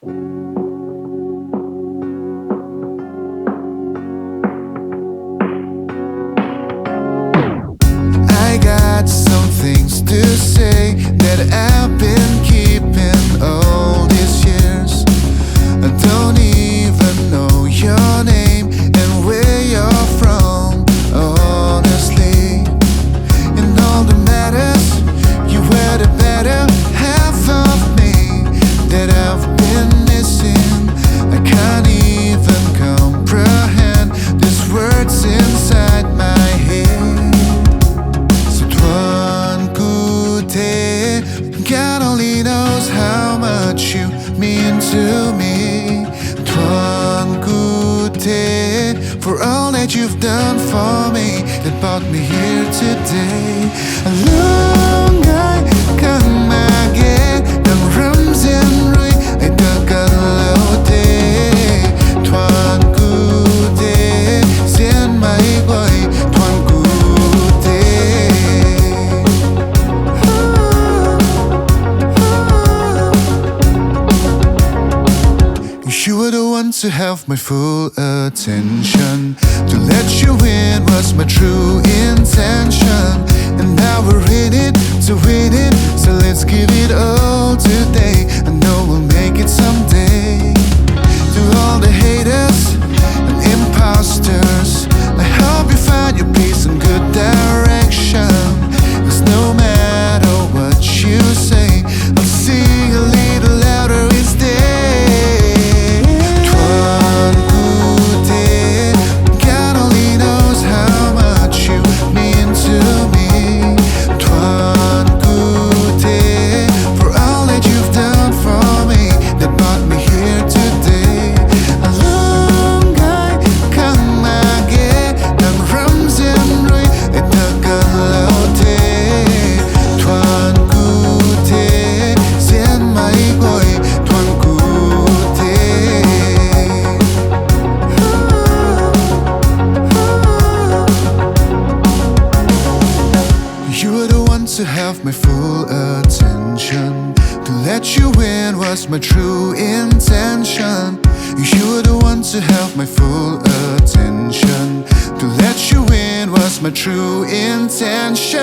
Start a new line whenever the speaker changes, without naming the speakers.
I got some things to say that I've been keeping all these years. I don't even know your name and where you're from, honestly. In all the matters, you were the better half of me that I've been missing. I can't even comprehend these words inside my head. So Thuanku, God only knows how much you mean to me. Thuanku, for all that you've done for me that brought me here today. Alungay kang magi ng ramzenrui ay tagalaute. Thuanku, sien mai quay Thuanku. You were the one to have my full attention. To let you in was my true intention. And now we're in it to win it, so let's give it all today. I know we'll make it someday. To all the haters and imposters, I hope you find your peace and good direction. 'Cause no matter what you say, I'll sing a little louder instead. To have my full attention, to let you in was my true intention. You were the one to have my full attention, to let you in was my true intention.